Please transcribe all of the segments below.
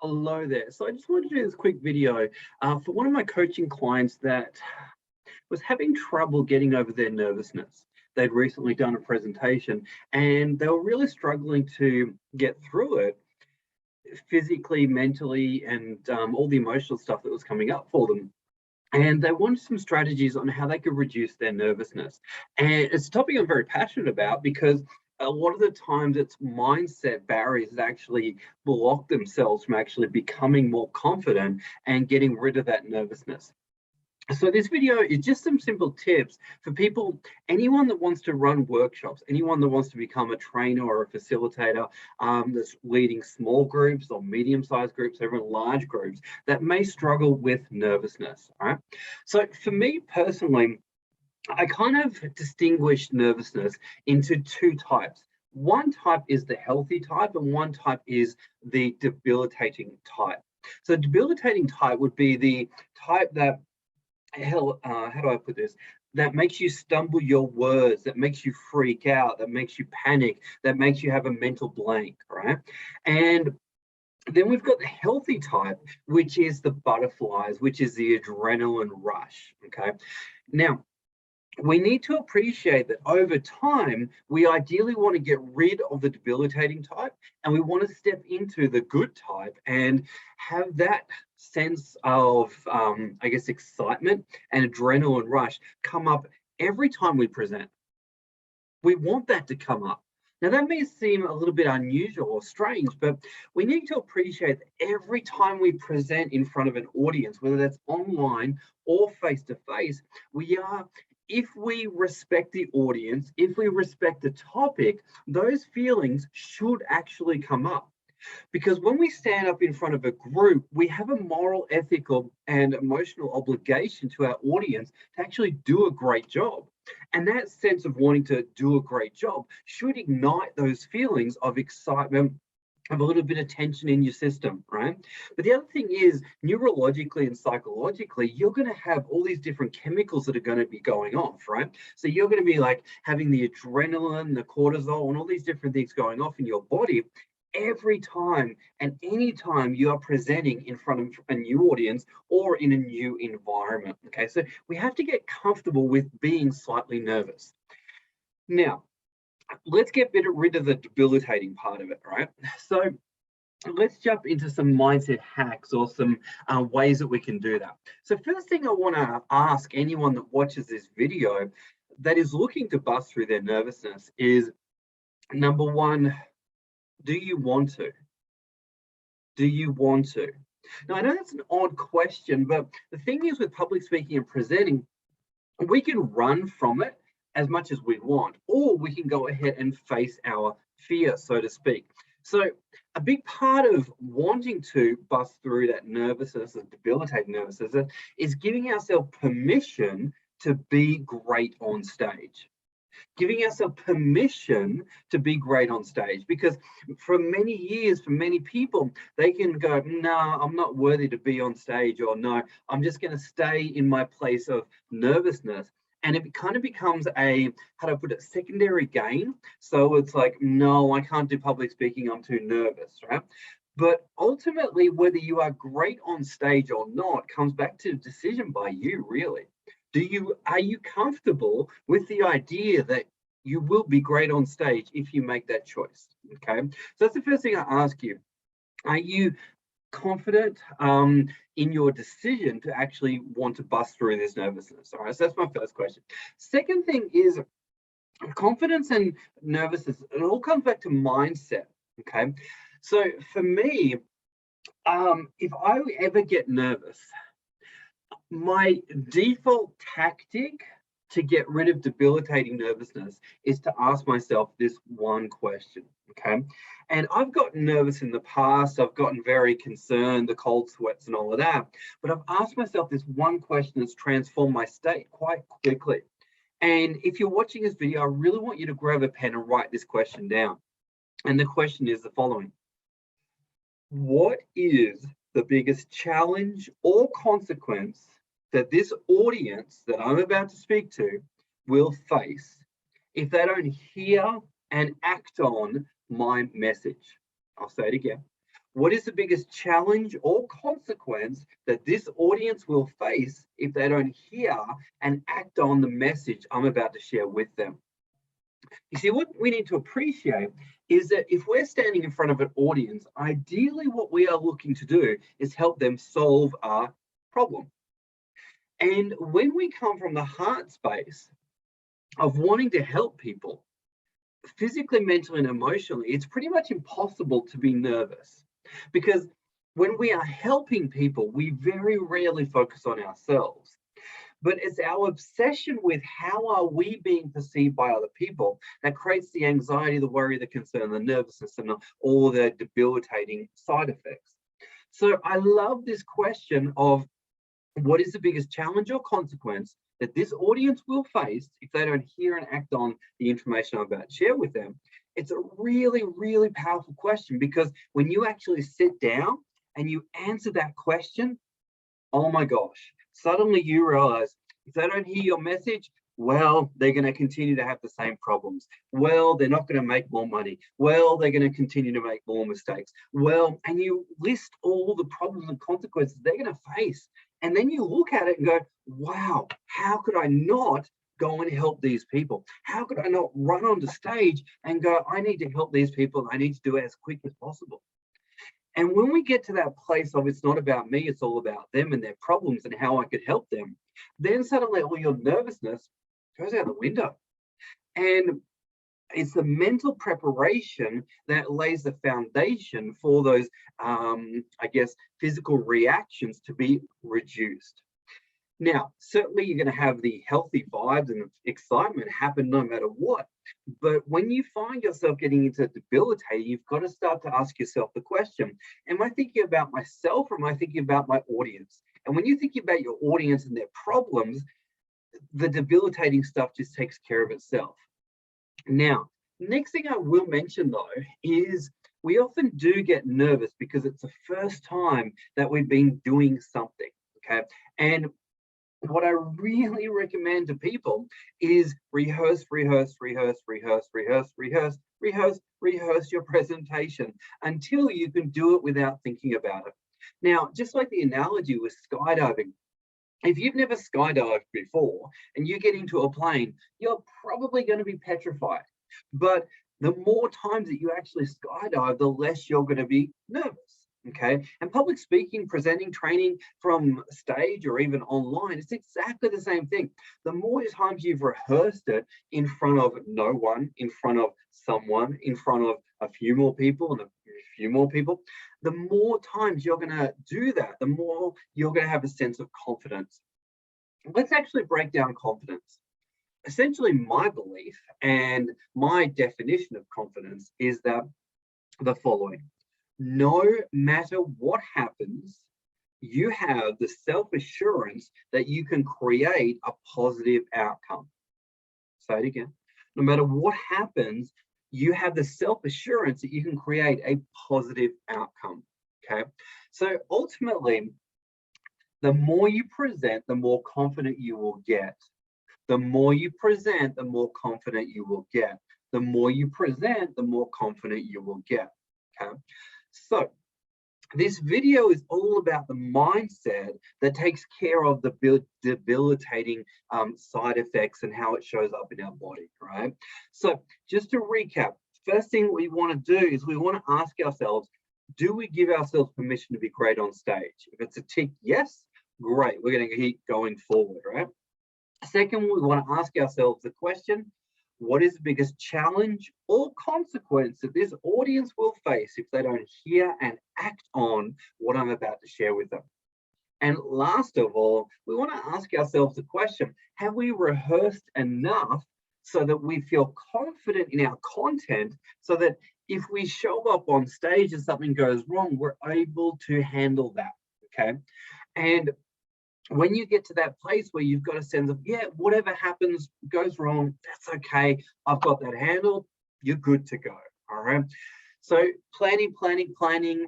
Hello there. So I just wanted to do this quick video for one of my coaching clients that was having trouble getting over their nervousness. They'd recently done a presentation and they were really struggling to get through it physically, mentally, and all the emotional stuff that was coming up for them. And they wanted some strategies on how they could reduce their nervousness. And it's a topic I'm very passionate about because a lot of the times it's mindset barriers that actually block themselves from actually becoming more confident and getting rid of that nervousness. So this video is just some simple tips for people, anyone that wants to run workshops, anyone that wants to become a trainer or a facilitator, that's leading small groups or medium-sized groups, or even large groups that may struggle with nervousness. All right. So for me personally, I kind of distinguish nervousness into two types. One type is the healthy type, and one type is the debilitating type. So debilitating type would be the type that how do I put this? That makes you stumble your words, that makes you freak out, that makes you panic, that makes you have a mental blank, right? And then we've got the healthy type, which is the butterflies, which is the adrenaline rush, okay? Now, we need to appreciate that over time, we ideally want to get rid of the debilitating type and we want to step into the good type and have that sense of, I guess, excitement and adrenaline rush come up every time we present. We want that to come up. Now, that may seem a little bit unusual or strange, but we need to appreciate that every time we present in front of an audience, whether that's online or face to face, we are, if we respect the audience, if we respect the topic, those feelings should actually come up. Because when we stand up in front of a group, we have a moral, ethical, and emotional obligation to our audience to actually do a great job. And that sense of wanting to do a great job should ignite those feelings of excitement, of a little bit of tension in your system, right? But the other thing is, neurologically and psychologically, you're going to have all these different chemicals that are going to be going off, right? So you're going to be like having the adrenaline, the cortisol, and all these different things going off in your body every time and any time you are presenting in front of a new audience or in a new environment. Okay, so we have to get comfortable with being slightly nervous. Now, let's get rid of the debilitating part of it, right? So let's jump into some mindset hacks or some ways that we can do that. So first thing I want to ask anyone that watches this video that is looking to bust through their nervousness is, number one, do you want to? Do you want to? Now, I know that's an odd question, but the thing is with public speaking and presenting, we can run from it as much as we want, or we can go ahead and face our fear, so to speak. So a big part of wanting to bust through that nervousness, that debilitating nervousness, is giving ourselves permission to be great on stage. Giving ourselves permission to be great on stage, because for many years, for many people, they can go, no, I'm not worthy to be on stage, or no, I'm just going to stay in my place of nervousness. And it kind of becomes a, how do I put it, secondary gain. So it's like, no, I can't do public speaking, I'm too nervous, right? But ultimately, whether you are great on stage or not comes back to a decision by you, really. Are you comfortable with the idea that you will be great on stage if you make that choice? Okay, so that's the first thing I ask you. Are you confident in your decision to actually want to bust through this nervousness? All right, so that's my first question. Second thing is confidence and nervousness. It all comes back to mindset. Okay, so for me, if I ever get nervous, my default tactic to get rid of debilitating nervousness is to ask myself this one question, okay? And I've gotten nervous in the past, I've gotten very concerned, the cold sweats and all of that, but I've asked myself this one question that's transformed my state quite quickly. And if you're watching this video, I really want you to grab a pen and write this question down. And the question is the following: what is the biggest challenge or consequence that this audience that I'm about to speak to will face if they don't hear and act on my message? I'll say it again. What is the biggest challenge or consequence that this audience will face if they don't hear and act on the message I'm about to share with them? You see, what we need to appreciate is that if we're standing in front of an audience, ideally what we are looking to do is help them solve a problem. And when we come from the heart space of wanting to help people, physically, mentally, and emotionally, it's pretty much impossible to be nervous because when we are helping people, we very rarely focus on ourselves. But it's our obsession with how are we being perceived by other people that creates the anxiety, the worry, the concern, the nervousness, and all the debilitating side effects. So I love this question of what is the biggest challenge or consequence that this audience will face if they don't hear and act on the information I'm about to share with them? It's a really, really powerful question because when you actually sit down and you answer that question, oh my gosh, suddenly you realize if they don't hear your message, well, they're going to continue to have the same problems. Well, they're not going to make more money. Well, they're going to continue to make more mistakes. Well, and you list all the problems and consequences they're going to face. And then you look at it and go, wow, how could I not go and help these people? How could I not run onto stage and go, I need to help these people. I need to do it as quick as possible. And when we get to that place of it's not about me, it's all about them and their problems and how I could help them, then suddenly all your nervousness goes out the window. And it's the mental preparation that lays the foundation for those, I guess, physical reactions to be reduced. Now, certainly you're going to have the healthy vibes and excitement happen no matter what. But when you find yourself getting into debilitating, you've got to start to ask yourself the question, am I thinking about myself or am I thinking about my audience? And when you think about your audience and their problems, the debilitating stuff just takes care of itself. Now, next thing I will mention though is we often do get nervous because it's the first time that we've been doing something, okay? And what I really recommend to people is rehearse your presentation until you can do it without thinking about it. Now, just like the analogy with skydiving, if you've never skydived before and you get into a plane, you're probably going to be petrified. But the more times that you actually skydive, the less you're going to be nervous. Okay, and public speaking, presenting, training from stage or even online, it's exactly the same thing. The more times you've rehearsed it in front of no one, in front of someone, in front of a few more people and a few more people, the more times you're going to do that, the more you're going to have a sense of confidence. Let's actually break down confidence. Essentially, my belief and my definition of confidence is that the following. No matter what happens, you have the self-assurance that you can create a positive outcome. Say it again. No matter what happens, you have the self-assurance that you can create a positive outcome. Okay. So ultimately, the more you present, the more confident you will get. The more you present, the more confident you will get. The more you present, the more confident you will get. Okay. So this video is all about the mindset that takes care of the debilitating side effects and how it shows up in our body, right? So just to recap, first thing we want to do is we want to ask ourselves, do we give ourselves permission to be great on stage? If it's a tick yes, great, we're going to keep going forward, right? Second, we want to ask ourselves the question, what is the biggest challenge or consequence that this audience will face if they don't hear and act on what I'm about to share with them? And last of all, we want to ask ourselves the question, have we rehearsed enough so that we feel confident in our content so that if we show up on stage and something goes wrong, we're able to handle that, okay? And when you get to that place where you've got a sense of, yeah, whatever happens, goes wrong, that's okay. I've got that handled. You're good to go. All right. So planning,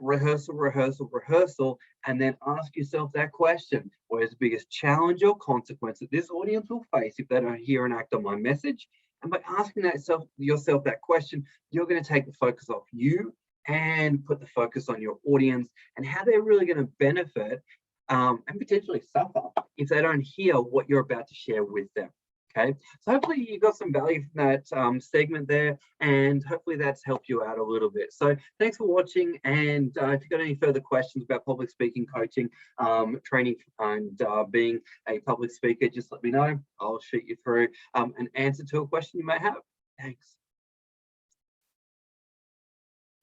rehearsal, and then ask yourself that question. What is the biggest challenge or consequence that this audience will face if they don't hear and act on my message? And by asking yourself that question, you're going to take the focus off you and put the focus on your audience and how they're really going to benefit and potentially suffer if they don't hear what you're about to share with them. Okay, so hopefully you got some value from that segment there, and hopefully that's helped you out a little bit. So thanks for watching, and if you've got any further questions about public speaking coaching, training, and being a public speaker, just let me know. I'll shoot you through an answer to a question you may have. Thanks.